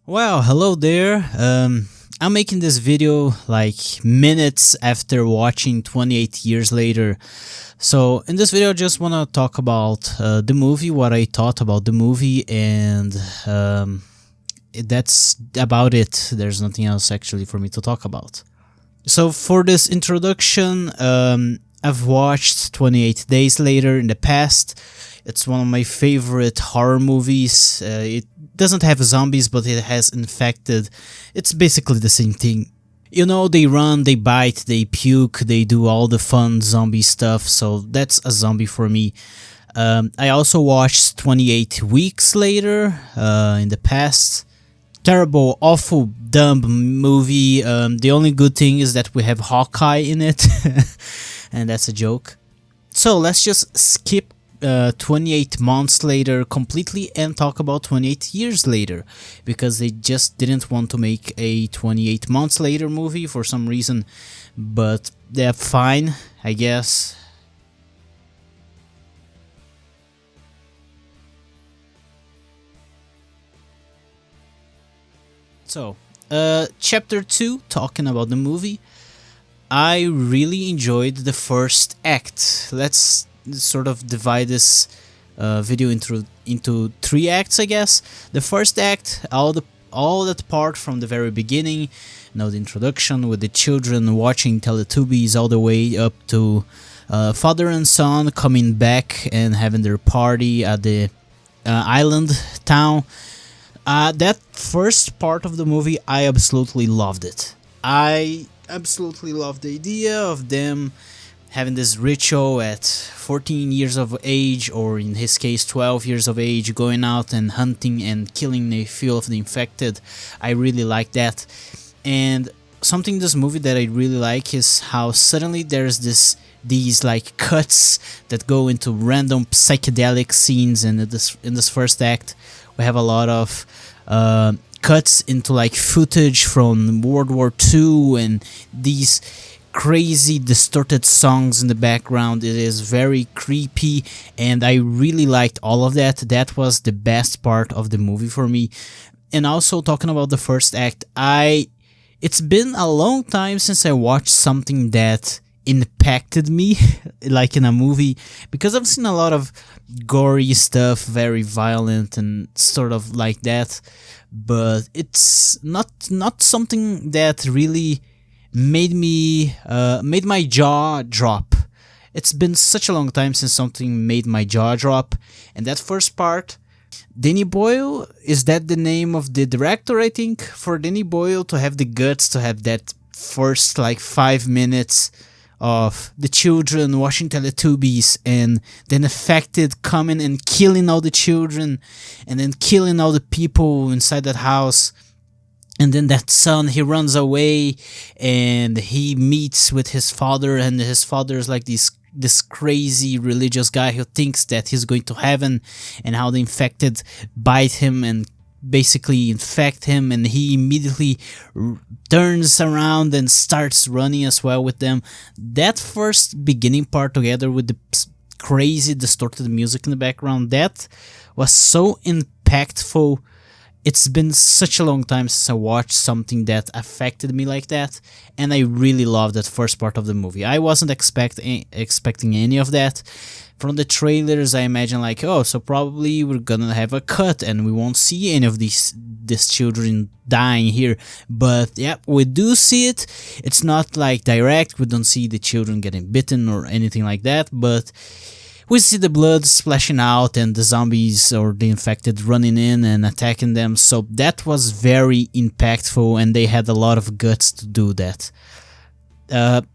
Well, hello there. I'm making this video like minutes after watching 28 years later. So in this video, I just want to talk about the movie, what I thought about the movie, and that's about it. There's nothing else actually for me to talk about. So for this introduction, I've watched 28 Days Later in the past. It's one of my favorite horror movies. It doesn't have zombies, but it has infected. It's basically the same thing. You know, they run, they bite, they puke, they do all the fun zombie stuff, so that's a zombie for me. I also watched 28 Weeks Later in the past. Terrible, awful, dumb movie. The only good thing is that we have Hawkeye in it, and that's a joke. So let's just skip 28 months later completely and talk about 28 years later, because they just didn't want to make a 28 months later movie for some reason, but they're fine, I guess. So, chapter 2, talking about the movie. I really enjoyed the first act. Let's sort of divide this video into three acts, I guess. The first act, all that part from the very beginning, the introduction with the children watching Teletubbies all the way up to father and son coming back and having their party at the island town. That first part of the movie, I absolutely loved it. I absolutely loved the idea of them having this ritual at 14 years of age, or in his case 12 years of age, going out and hunting and killing a few of the infected. I really like that. And something in this movie that I really like is how suddenly there's these like cuts that go into random psychedelic scenes, and in this first act we have a lot of cuts into like footage from World War II and these crazy distorted songs in the background. It is very creepy, and I really liked all of that. That was the best part of the movie for me. And also, talking about the first act, it's been a long time since I watched something that impacted me like in a movie, because I've seen a lot of gory stuff, very violent and sort of like that, but it's not something that really made my jaw drop. It's been such a long time since something made my jaw drop. And that first part, Danny Boyle, is that the name of the director? I think for Danny Boyle to have the guts to have that first like 5 minutes of the children watching Teletubbies, and then affected coming and killing all the children, and then killing all the people inside that house. And then that son, he runs away and he meets with his father, and his father is like this crazy religious guy who thinks that he's going to heaven, and how the infected bite him and basically infect him, and he immediately turns around and starts running as well with them. That first beginning part, together with the crazy distorted music in the background, that was so impactful. It's been such a long time since I watched something that affected me like that, and I really loved that first part of the movie. I wasn't expecting any of that. From the trailers, I imagine like, oh, so probably we're gonna have a cut and we won't see any of these children dying here. But yeah, we do see it. It's not like direct. We don't see the children getting bitten or anything like that, but we see the blood splashing out and the zombies or the infected running in and attacking them. So that was very impactful, and they had a lot of guts to do that.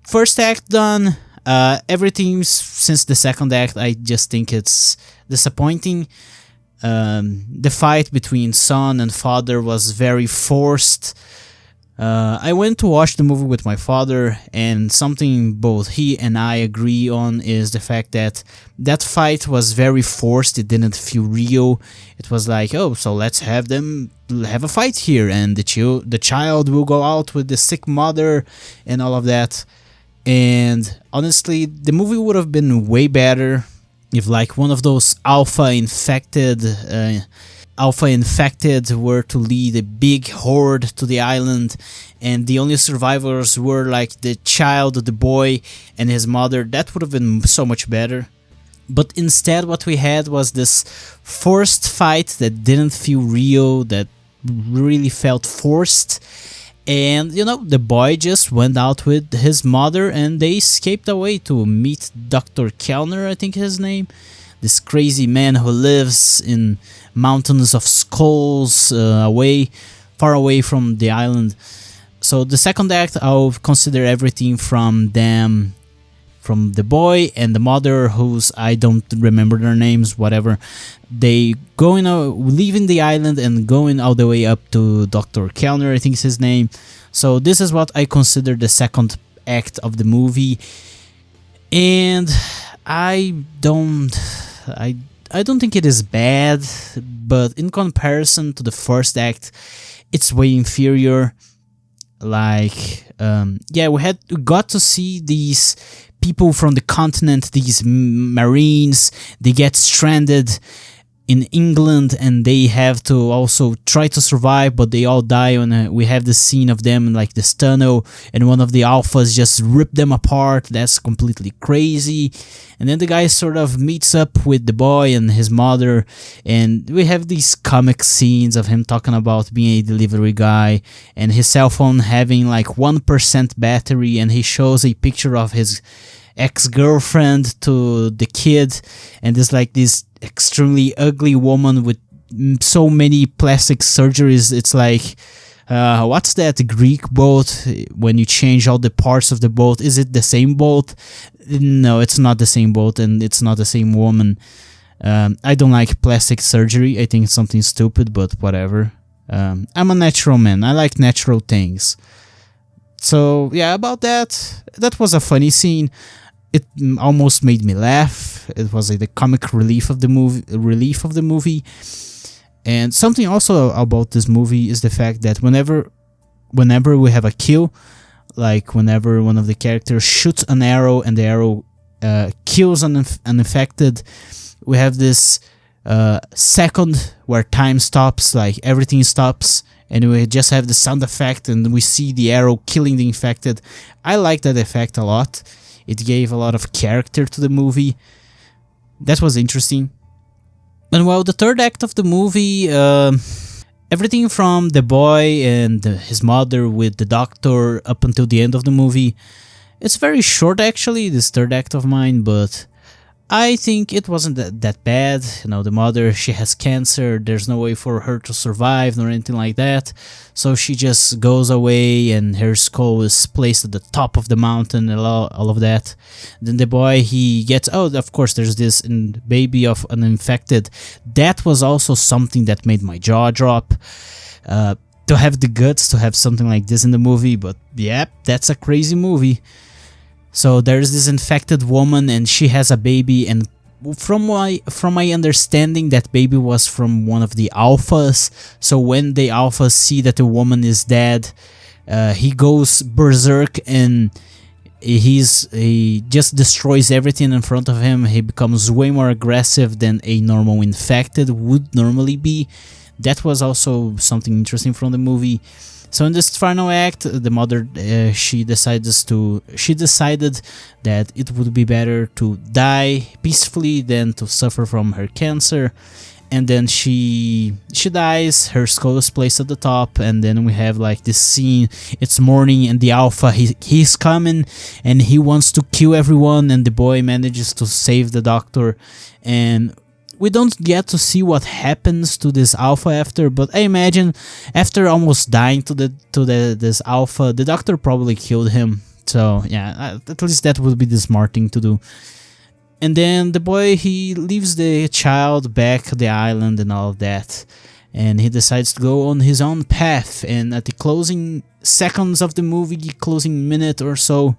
First act done. Everything since the second act, I just think it's disappointing. The fight between son and father was very forced. I went to watch the movie with my father, and something both he and I agree on is the fact that that fight was very forced. It didn't feel real. It was like, oh, so let's have them have a fight here, and the child will go out with the sick mother and all of that. And honestly, the movie would have been way better if like one of those alpha infected Alpha infected were to lead a big horde to the island, and the only survivors were like the child, the boy, and his mother. That would have been so much better. But instead what we had was this forced fight that didn't feel real, that really felt forced. And you know, the boy just went out with his mother and they escaped away to meet Dr. Kellner, I think his name. This crazy man who lives in mountains of skulls, far away from the island. So the second act, I'll consider everything from them, from the boy and the mother, whose I don't remember their names, whatever. They going out, leaving the island and going all the way up to Dr. Kellner, I think is his name. So this is what I consider the second act of the movie, and I don't think it is bad, but in comparison to the first act, it's way inferior. Like, yeah, we got to see these people from the continent, these marines. They get stranded in England and they have to also try to survive, but they all die. And we have the scene of them in like this tunnel, and one of the alphas just rip them apart. That's completely crazy. And then the guy sort of meets up with the boy and his mother, and we have these comic scenes of him talking about being a delivery guy and his cell phone having like 1% battery, and he shows a picture of his ex-girlfriend to the kid, and there's like this extremely ugly woman with so many plastic surgeries. It's like, what's that Greek boat when you change all the parts of the boat? Is it the same boat? No, it's not the same boat, and it's not the same woman. I don't like plastic surgery. I think it's something stupid, but whatever. I'm a natural man. I like natural things. So yeah, about that was a funny scene. It almost made me laugh. It was like the comic relief of the movie. And something also about this movie is the fact that whenever we have a kill, like whenever one of the characters shoots an arrow and the arrow kills an infected, we have this second where time stops, like everything stops, and we just have the sound effect and we see the arrow killing the infected. I like that effect a lot. It gave a lot of character to the movie. That was interesting. And well, the third act of the movie, everything from the boy and his mother with the doctor up until the end of the movie, it's very short actually, this third act of mine, but I think it wasn't that bad. You know, the mother, she has cancer, there's no way for her to survive nor anything like that, so she just goes away and her skull is placed at the top of the mountain and all of that. Then the boy, he gets, oh, of course there's this baby of an infected. That was also something that made my jaw drop. To have the guts to have something like this in the movie, but yeah, that's a crazy movie. So there's this infected woman and she has a baby, and from my understanding, that baby was from one of the alphas. So when the alphas see that the woman is dead, he goes berserk and he just destroys everything in front of him. He becomes way more aggressive than a normal infected would normally be. That was also something interesting from the movie. So in this final act, the mother, she decided that it would be better to die peacefully than to suffer from her cancer. And then she dies, her skull is placed at the top, and then we have like this scene. It's morning and the alpha, he's coming and he wants to kill everyone, and the boy manages to save the doctor. And we don't get to see what happens to this alpha after, but I imagine after almost dying to this alpha, the doctor probably killed him. So yeah, at least that would be the smart thing to do. And then the boy, he leaves the child back at the island and all of that, and he decides to go on his own path. And at the closing seconds of the movie, closing minute or so,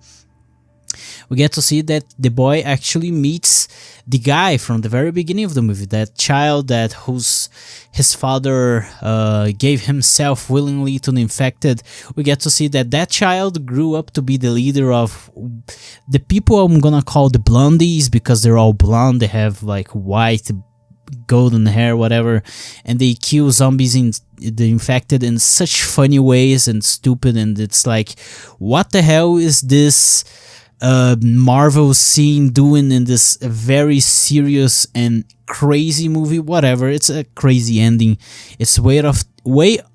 we get to see that the boy actually meets the guy from the very beginning of the movie, that child his father gave himself willingly to the infected. We get to see that child grew up to be the leader of the people I'm gonna call the blondies, because they're all blonde. They have like white golden hair, whatever, and they kill zombies in the infected in such funny ways and stupid, and it's like, what the hell is this Marvel scene doing in this very serious and crazy movie? Whatever, it's a crazy ending. It's way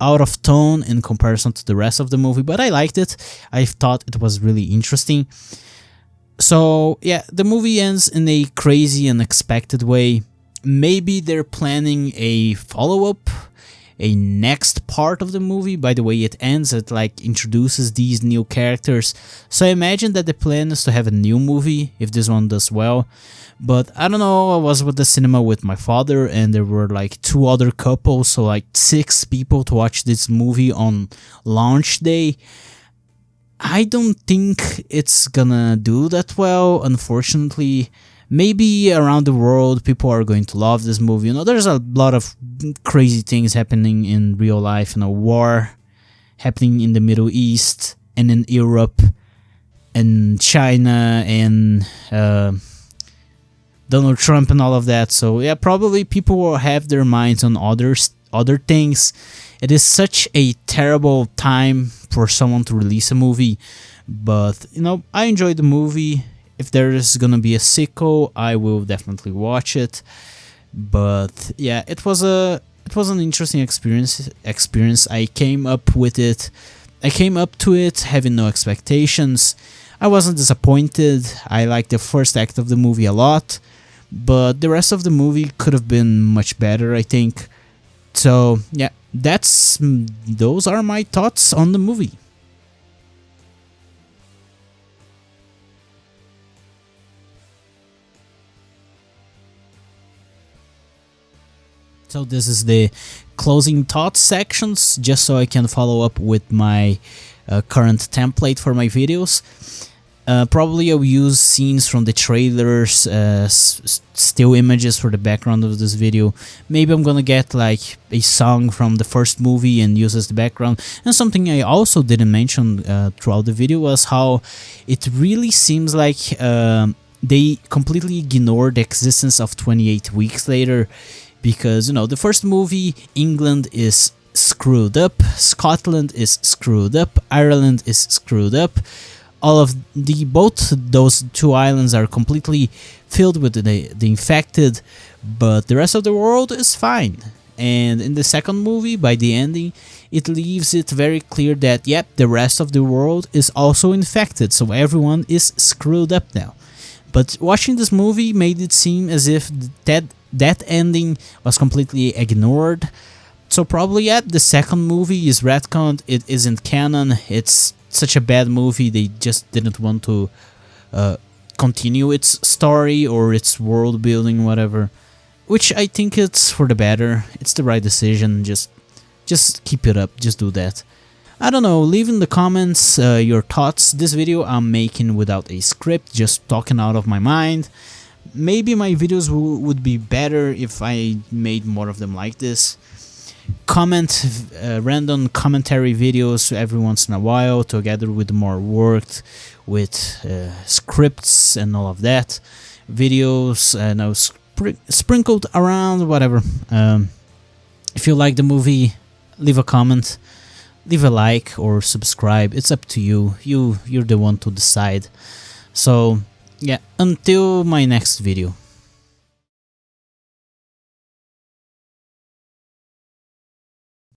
out of tone in comparison to the rest of the movie, but I liked it. I thought it was really interesting. So yeah, the movie ends in a crazy, unexpected way. Maybe they're planning a follow-up, a next part of the movie. By the way it ends, it like introduces these new characters. So I imagine that the plan is to have a new movie if this one does well. But I don't know, I was with the cinema with my father and there were like 2 other couples, so like 6 people to watch this movie on launch day. I don't think it's gonna do that well, unfortunately. Maybe around the world people are going to love this movie. You know, there's a lot of crazy things happening in real life. You know, war happening in the Middle East and in Europe and China and Donald Trump and all of that. So yeah, probably people will have their minds on other things. It is such a terrible time for someone to release a movie, but you know, I enjoyed the movie. If there is gonna be a sequel, I will definitely watch it. But yeah, it was an interesting experience. I came up with it. I came up to it having no expectations. I wasn't disappointed. I liked the first act of the movie a lot, but the rest of the movie could have been much better, I think. So yeah, those are my thoughts on the movie. So this is the closing thoughts sections, just so I can follow up with my current template for my videos. Probably I'll use scenes from the trailers, still images for the background of this video. Maybe I'm gonna get like a song from the first movie and use as the background. And something I also didn't mention throughout the video was how it really seems like they completely ignored the existence of 28 Weeks Later. Because, you know, the first movie, England is screwed up, Scotland is screwed up, Ireland is screwed up. All of both those 2 islands are completely filled with the infected, but the rest of the world is fine. And in the second movie, by the ending, it leaves it very clear that, yep, the rest of the world is also infected, so everyone is screwed up now. But watching this movie made it seem as if that ending was completely ignored. So probably, yeah, the second movie is retconned, it isn't canon, it's such a bad movie, they just didn't want to continue its story or its world building, whatever. Which I think it's for the better, it's the right decision, just keep it up, just do that. I don't know, leave in the comments your thoughts. This video I'm making without a script, just talking out of my mind. Maybe my videos would be better if I made more of them like this. Comment random commentary videos every once in a while, together with more worked with scripts and all of that. Videos now sprinkled around, whatever. If you like the movie, leave a comment. Leave a like or subscribe, it's up to you. You're the one to decide. So yeah, until my next video.